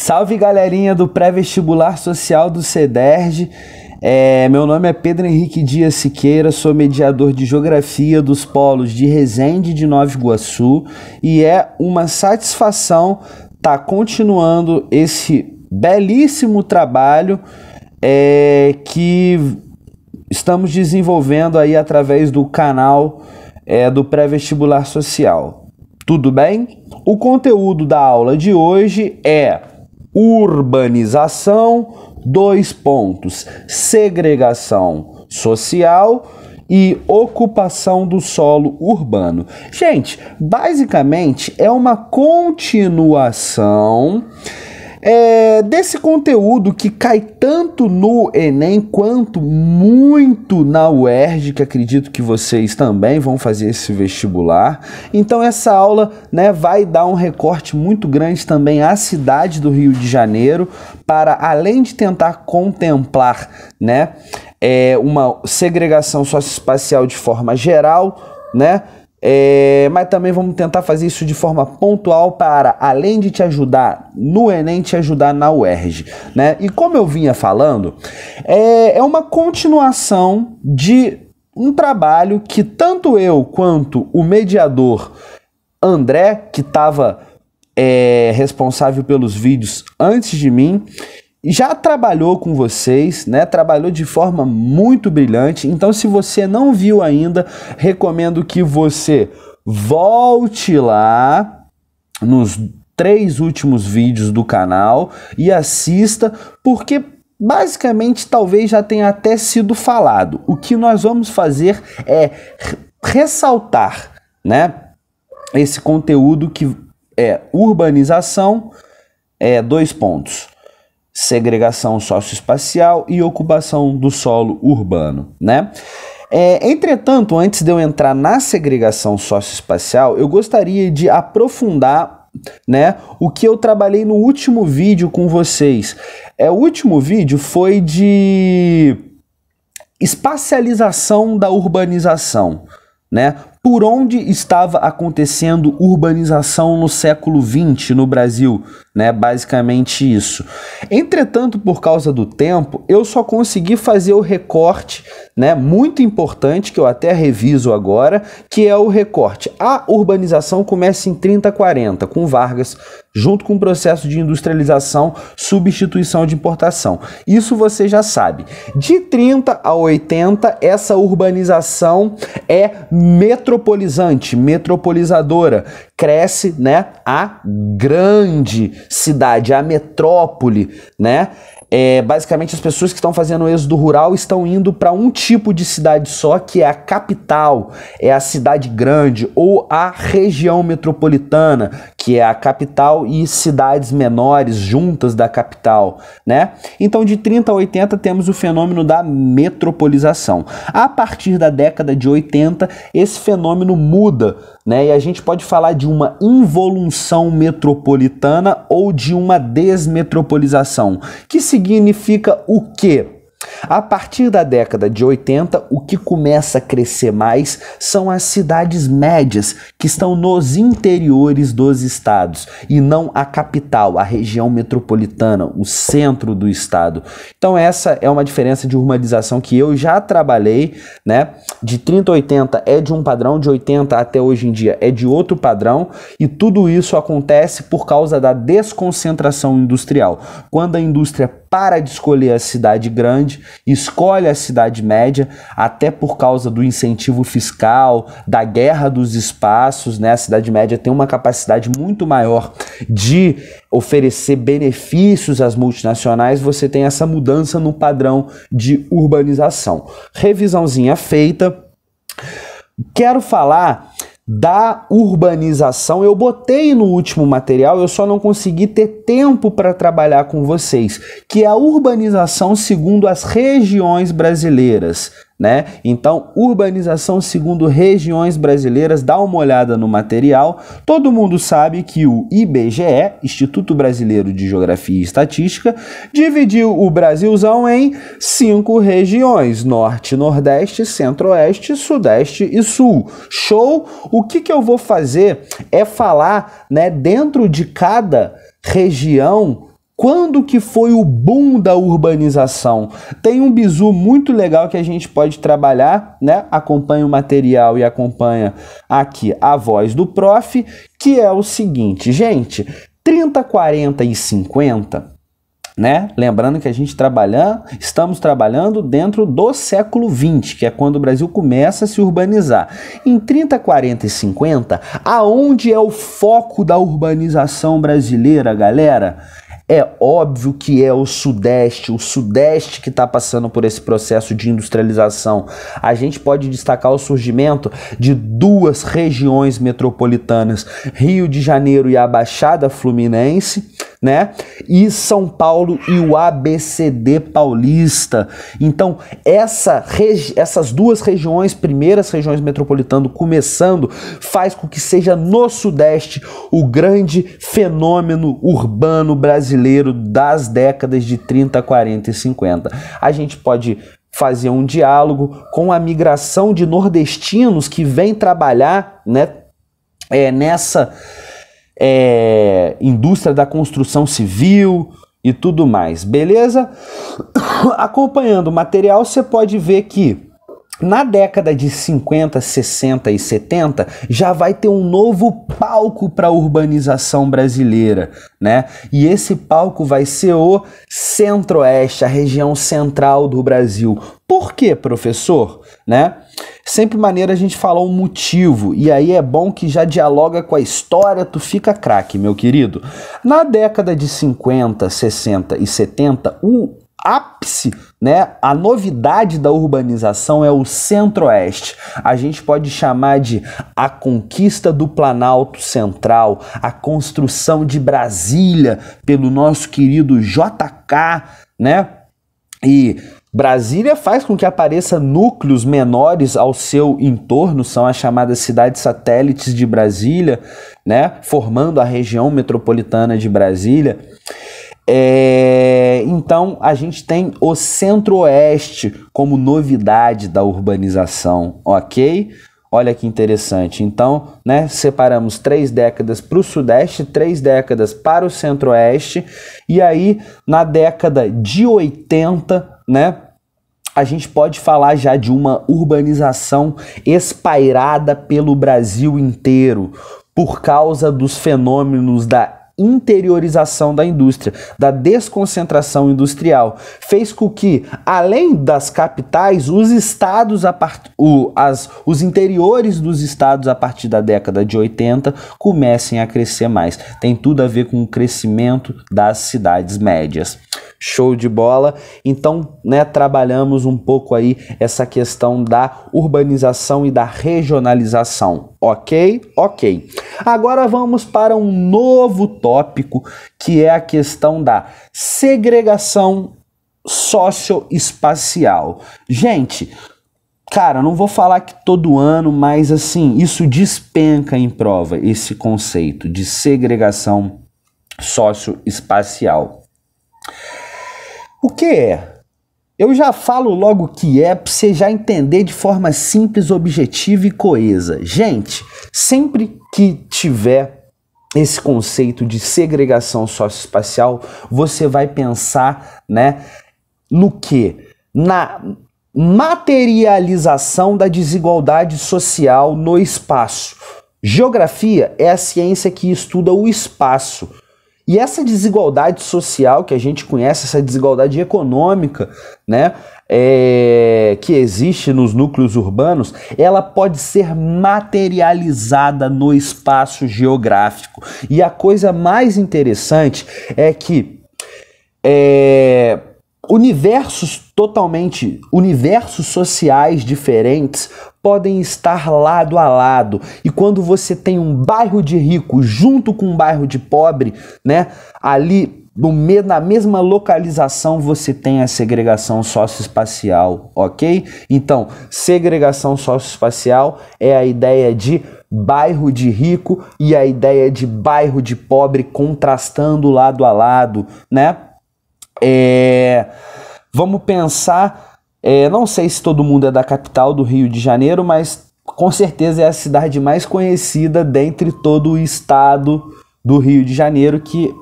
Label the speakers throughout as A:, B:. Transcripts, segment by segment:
A: Salve, galerinha do pré-vestibular social do CEDERJ. Meu nome é Pedro Henrique Dias Siqueira, sou mediador de Geografia dos polos de Resende e de Nova Iguaçu, e é uma satisfação estar continuando esse belíssimo trabalho que estamos desenvolvendo aí através do canal do pré-vestibular social. Tudo bem? O conteúdo da aula de hoje é urbanização, segregação social e ocupação do solo urbano. Gente, basicamente é uma continuação desse conteúdo que cai tanto no Enem quanto muito na UERJ, que acredito que vocês também vão fazer esse vestibular. Então essa aula, vai dar um recorte muito grande também à cidade do Rio de Janeiro, para além de tentar contemplar, uma segregação socioespacial de forma geral, mas também vamos tentar fazer isso de forma pontual para, além de te ajudar no Enem, te ajudar na UERJ, E como eu vinha falando, é uma continuação de um trabalho que tanto eu quanto o mediador André, que estava responsável pelos vídeos antes de mim, já trabalhou com vocês, trabalhou de forma muito brilhante. Então, se você não viu ainda, recomendo que você volte lá nos 3 últimos vídeos do canal e assista, porque basicamente talvez já tenha até sido falado. O que nós vamos fazer é ressaltar, esse conteúdo que é urbanização, segregação socioespacial e ocupação do solo urbano, Entretanto, antes de eu entrar na segregação socioespacial, eu gostaria de aprofundar, o que eu trabalhei no último vídeo com vocês. O último vídeo foi de espacialização da urbanização, Por onde estava acontecendo urbanização no século XX no Brasil, Basicamente isso. Entretanto, por causa do tempo, eu só consegui fazer o recorte, muito importante, que eu até reviso agora, que é o recorte. A urbanização começa em 30-40, com Vargas, junto com o processo de industrialização, substituição de importação. Isso você já sabe. De 30 a 80, essa urbanização é metropolizante, metropolizadora. Cresce, a grande cidade, a metrópole, Basicamente as pessoas que estão fazendo o êxodo rural estão indo para um tipo de cidade só, que é a capital, é a cidade grande, ou a região metropolitana, que é a capital e cidades menores juntas da capital, Então de 30 a 80 temos o fenômeno da metropolização. A partir da década de 80, esse fenômeno muda, e a gente pode falar de uma involução metropolitana ou de uma desmetropolização, que significa o quê? A partir da década de 80, o que começa a crescer mais são as cidades médias, que estão nos interiores dos estados, e não a capital, a região metropolitana, o centro do estado. Então essa é uma diferença de urbanização que eu já trabalhei, De 30 a 80 é de um padrão, de 80 até hoje em dia é de outro padrão, e tudo isso acontece por causa da desconcentração industrial. Quando a indústria para de escolher a cidade grande, escolhe a cidade média, até por causa do incentivo fiscal, da guerra dos espaços, A cidade média tem uma capacidade muito maior de oferecer benefícios às multinacionais. Você tem essa mudança no padrão de urbanização. Revisãozinha feita. Quero falar da urbanização. Eu botei no último material, eu só não consegui ter tempo para trabalhar com vocês, que é a urbanização segundo as regiões brasileiras, Então, urbanização segundo regiões brasileiras, dá uma olhada no material. Todo mundo sabe que o IBGE, Instituto Brasileiro de Geografia e Estatística, dividiu o Brasilzão em 5 regiões: Norte, Nordeste, Centro-Oeste, Sudeste e Sul. Show? O que eu vou fazer é falar, dentro de cada região, Quando que foi o boom da urbanização? Tem um bizu muito legal que a gente pode trabalhar, né? Acompanha o material e acompanha aqui a voz do prof, que é o seguinte, gente, 30, 40 e 50... né? Lembrando que estamos trabalhando dentro do século XX, que é quando o Brasil começa a se urbanizar. Em 30, 40 e 50, aonde é o foco da urbanização brasileira, galera? É óbvio que é o Sudeste que está passando por esse processo de industrialização. A gente pode destacar o surgimento de duas regiões metropolitanas, Rio de Janeiro e a Baixada Fluminense, né? E São Paulo e o ABCD paulista. Então, essas duas regiões, primeiras regiões metropolitanas começando, faz com que seja no Sudeste o grande fenômeno urbano brasileiro das décadas de 30, 40 e 50. A gente pode fazer um diálogo com a migração de nordestinos que vem trabalhar, né, nessa indústria da construção civil e tudo mais, beleza? Acompanhando o material, você pode ver que na década de 50, 60 e 70 já vai ter um novo palco para a urbanização brasileira, né? E esse palco vai ser o Centro-Oeste, a região central do Brasil. Por quê, professor? Né? Sempre maneiro a gente falar um motivo, e aí é bom que já dialoga com a história, tu fica craque, meu querido. Na década de 50, 60 e 70, o ápice, né, a novidade da urbanização é o Centro-Oeste. A gente pode chamar de a conquista do Planalto Central, a construção de Brasília pelo nosso querido JK, né? E Brasília faz com que apareça núcleos menores ao seu entorno, são as chamadas cidades satélites de Brasília, né, formando a região metropolitana de Brasília. Então a gente tem o Centro-Oeste como novidade da urbanização, ok? Olha que interessante. Então, né, separamos 3 décadas para o Sudeste, 3 décadas para o Centro-Oeste, e aí na década de 80, né, a gente pode falar já de uma urbanização espairada pelo Brasil inteiro, por causa dos fenômenos da interiorização da indústria, da desconcentração industrial, fez com que, além das capitais, os estados, os interiores dos estados a partir da década de 80 comecem a crescer mais. Tem tudo a ver com o crescimento das cidades médias. Show de bola. Então, né, trabalhamos um pouco aí essa questão da urbanização e da regionalização, ok? Ok. Agora vamos para um novo tópico, que é a questão da segregação socioespacial. Gente, cara, não vou falar que todo ano, mas assim, isso despenca em prova, esse conceito de segregação socioespacial. O que é? Eu já falo logo o que é para você já entender de forma simples, objetiva e coesa. Gente, sempre que tiver esse conceito de segregação socioespacial, você vai pensar, né, no quê? Na materialização da desigualdade social no espaço. Geografia é a ciência que estuda o espaço. E essa desigualdade social que a gente conhece, essa desigualdade econômica, né, que existe nos núcleos urbanos, ela pode ser materializada no espaço geográfico. E a coisa mais interessante é que universos sociais diferentes podem estar lado a lado, e quando você tem um bairro de rico junto com um bairro de pobre, né, ali na mesma localização você tem a segregação socioespacial, ok? Então, segregação socioespacial é a ideia de bairro de rico e a ideia de bairro de pobre contrastando lado a lado, né? Vamos pensar, não sei se todo mundo é da capital do Rio de Janeiro, mas com certeza é a cidade mais conhecida dentre todo o estado do Rio de Janeiro, que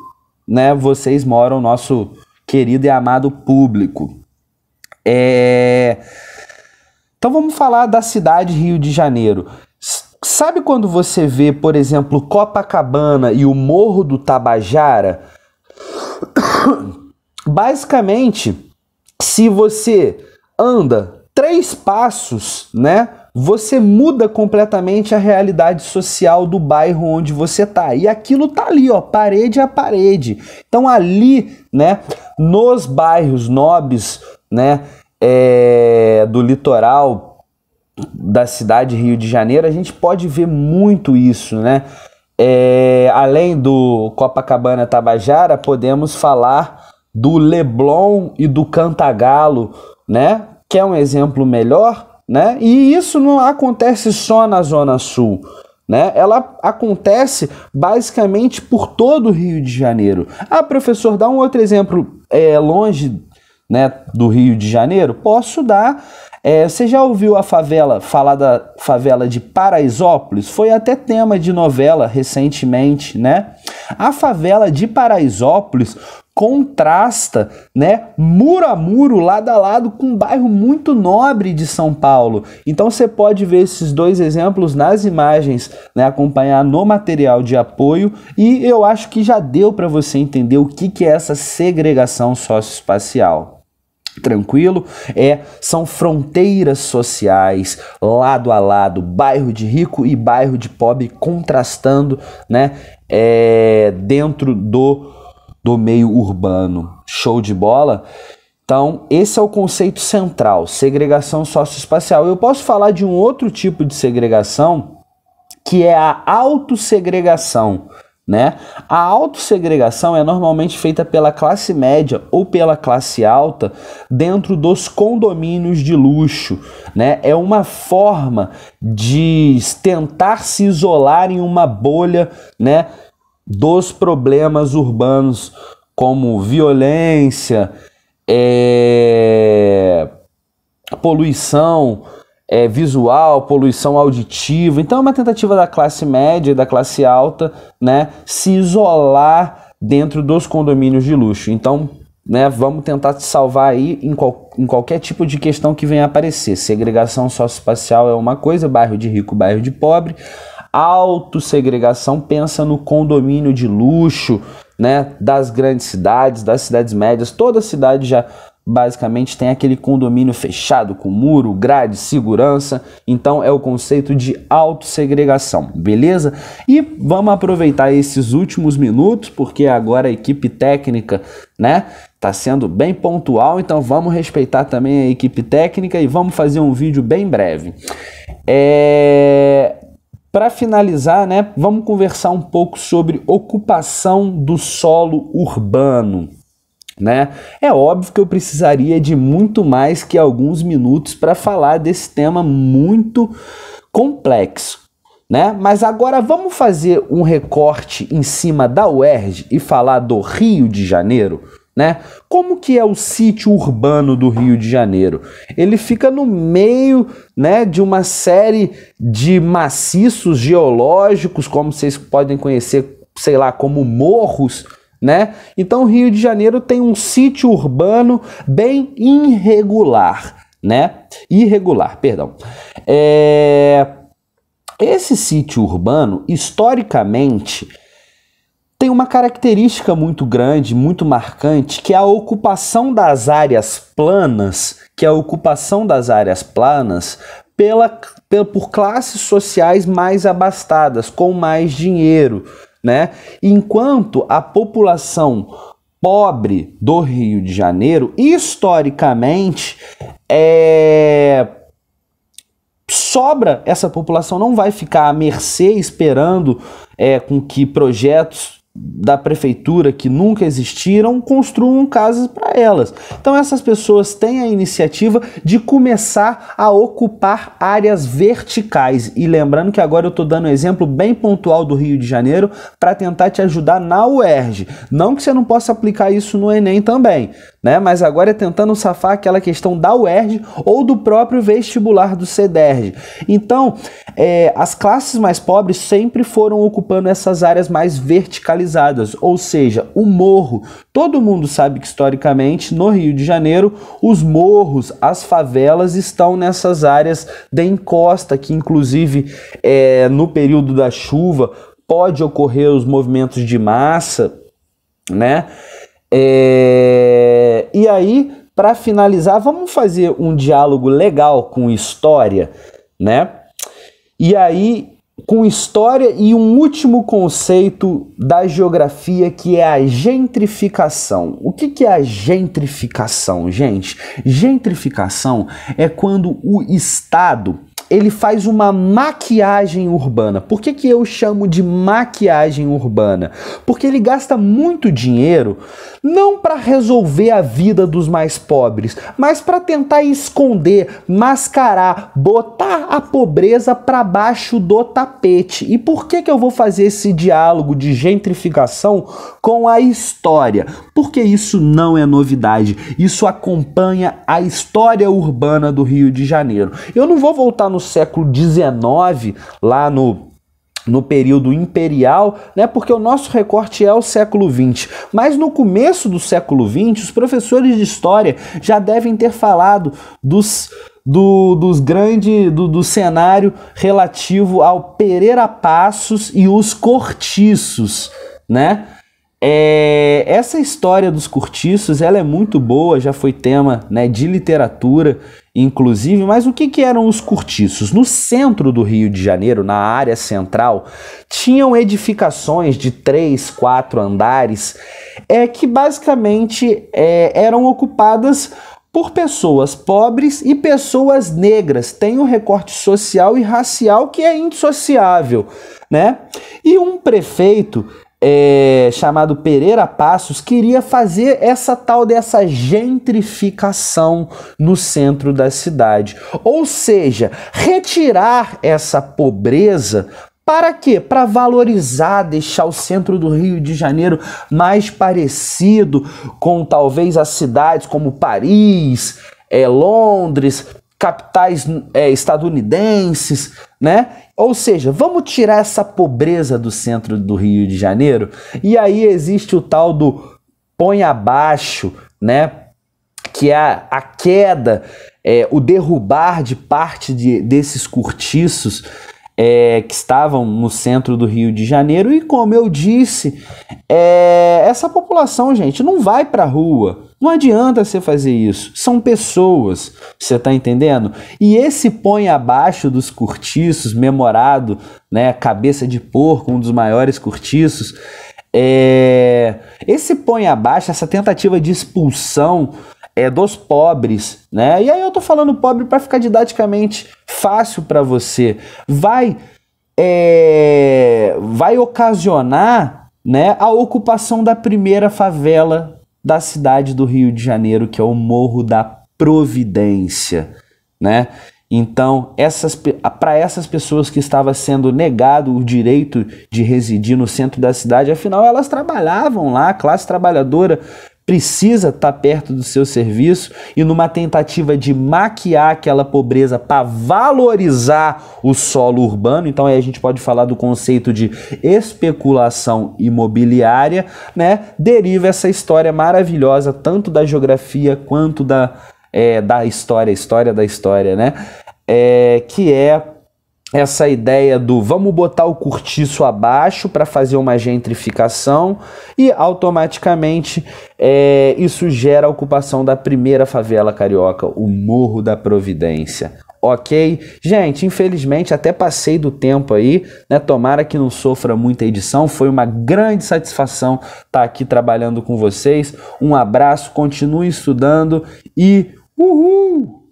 A: né, vocês moram, nosso querido e amado público. Então vamos falar da cidade Rio de Janeiro. Sabe quando você vê, por exemplo, Copacabana e o Morro do Tabajara? Basicamente, se você anda 3 passos, né, você muda completamente a realidade social do bairro onde você tá. E aquilo tá ali, ó, parede a parede. Então ali, né, nos bairros nobres, né, do litoral da cidade de Rio de Janeiro, a gente pode ver muito isso, né? Além do Copacabana Tabajara, podemos falar do Leblon e do Cantagalo, né? Que é um exemplo melhor, né? E isso não acontece só na Zona Sul, né? Ela acontece basicamente por todo o Rio de Janeiro. Ah, professor, dá um outro exemplo longe, né, do Rio de Janeiro? Posso dar. Você já ouviu falar da favela de Paraisópolis? Foi até tema de novela recentemente, né? A favela de Paraisópolis contrasta, né, muro a muro, lado a lado, com um bairro muito nobre de São Paulo. Então você pode ver esses 2 exemplos nas imagens, né, acompanhar no material de apoio, e eu acho que já deu para você entender o que é essa segregação socioespacial. Tranquilo? São fronteiras sociais, lado a lado, bairro de rico e bairro de pobre contrastando, né, dentro do meio urbano. Show de bola? Então, esse é o conceito central, segregação socioespacial. Eu posso falar de um outro tipo de segregação, que é a autossegregação, né? A autossegregação é normalmente feita pela classe média ou pela classe alta dentro dos condomínios de luxo, né? É uma forma de tentar se isolar em uma bolha, né, dos problemas urbanos, como violência, poluição visual, poluição auditiva. Então é uma tentativa da classe média e da classe alta, né, se isolar dentro dos condomínios de luxo. Então, né, vamos tentar se salvar aí em qualquer tipo de questão que venha aparecer. Segregação socioespacial é uma coisa, bairro de rico, bairro de pobre. Autossegregação pensa no condomínio de luxo, né, das grandes cidades, das cidades médias. Toda cidade já basicamente tem aquele condomínio fechado com muro, grade, segurança. Então é o conceito de autossegregação, beleza? E vamos aproveitar esses últimos minutos, porque agora a equipe técnica, né, tá sendo bem pontual, então vamos respeitar também a equipe técnica e vamos fazer um vídeo bem breve. Para finalizar, né, vamos conversar um pouco sobre ocupação do solo urbano, né? É óbvio que eu precisaria de muito mais que alguns minutos para falar desse tema muito complexo, né? Mas agora vamos fazer um recorte em cima da UERJ e falar do Rio de Janeiro, né? Como que é o sítio urbano do Rio de Janeiro? Ele fica no meio, né, de uma série de maciços geológicos, como vocês podem conhecer, sei lá, como morros, né? Então o Rio de Janeiro tem um sítio urbano bem irregular, né? Esse sítio urbano, historicamente, tem uma característica muito grande, muito marcante, que é a ocupação das áreas planas, por classes sociais mais abastadas, com mais dinheiro, né? Enquanto a população pobre do Rio de Janeiro, historicamente, sobra, essa população não vai ficar à mercê esperando com que projetos da prefeitura que nunca existiram construam casas para elas. Então essas pessoas têm a iniciativa de começar a ocupar áreas verticais. E lembrando que agora eu estou dando um exemplo bem pontual do Rio de Janeiro para tentar te ajudar na UERJ. Não que você não possa aplicar isso no Enem também, né? Mas agora é tentando safar aquela questão da UERJ ou do próprio vestibular do CEDERJ. Então, as classes mais pobres sempre foram ocupando essas áreas mais verticalizadas, ou seja, o morro. Todo mundo sabe que historicamente no Rio de Janeiro os morros, as favelas estão nessas áreas de encosta, que inclusive no período da chuva pode ocorrer os movimentos de massa, né? E aí, para finalizar, vamos fazer um diálogo legal com história, né? E aí, com história e um último conceito da geografia, que é a gentrificação. O que é a gentrificação, gente? Gentrificação é quando o Estado ele faz uma maquiagem urbana. Por que eu chamo de maquiagem urbana? Porque ele gasta muito dinheiro não para resolver a vida dos mais pobres, mas para tentar esconder, mascarar, botar a pobreza para baixo do tapete. E por que eu vou fazer esse diálogo de gentrificação com a história? Porque isso não é novidade. Isso acompanha a história urbana do Rio de Janeiro. Eu não vou voltar no século XIX, lá no período imperial, né, porque o nosso recorte é o século XX. Mas no começo do século XX, os professores de história já devem ter falado do cenário relativo ao Pereira Passos e os cortiços, né? Essa história dos cortiços, ela é muito boa, já foi tema, né, de literatura, inclusive, mas o que eram os cortiços? No centro do Rio de Janeiro, na área central, tinham edificações de 3, 4 andares, que basicamente eram ocupadas por pessoas pobres e pessoas negras. Tem um recorte social e racial que é indissociável, né? E um prefeito chamado Pereira Passos queria fazer essa tal dessa gentrificação no centro da cidade, ou seja, retirar essa pobreza. Para quê? Para valorizar, deixar o centro do Rio de Janeiro mais parecido com talvez as cidades como Paris, Londres, capitais estadunidenses, né? Ou seja, vamos tirar essa pobreza do centro do Rio de Janeiro. E aí existe o tal do põe abaixo, né? Que é a queda, o derrubar de parte desses cortiços que estavam no centro do Rio de Janeiro. E como eu disse, essa população, gente, não vai para a rua. Não adianta você fazer isso. São pessoas, você tá entendendo? E esse põe abaixo dos cortiços, memorado, né, cabeça de porco, um dos maiores cortiços, esse põe abaixo, essa tentativa de expulsão dos pobres, né? E aí eu tô falando pobre para ficar didaticamente fácil para você. Vai ocasionar, né, a ocupação da primeira favela da cidade do Rio de Janeiro, que é o Morro da Providência, né? Então, para essas pessoas que estava sendo negado o direito de residir no centro da cidade, afinal elas trabalhavam lá, a classe trabalhadora precisa estar perto do seu serviço, e numa tentativa de maquiar aquela pobreza para valorizar o solo urbano, então aí a gente pode falar do conceito de especulação imobiliária, né? Deriva essa história maravilhosa, tanto da geografia quanto da história da história, né? Que é essa ideia do vamos botar o cortiço abaixo para fazer uma gentrificação e automaticamente isso gera a ocupação da primeira favela carioca, o Morro da Providência. Ok? Gente, infelizmente até passei do tempo aí, né? Tomara que não sofra muita edição. Foi uma grande satisfação estar aqui trabalhando com vocês. Um abraço, continue estudando e uhul!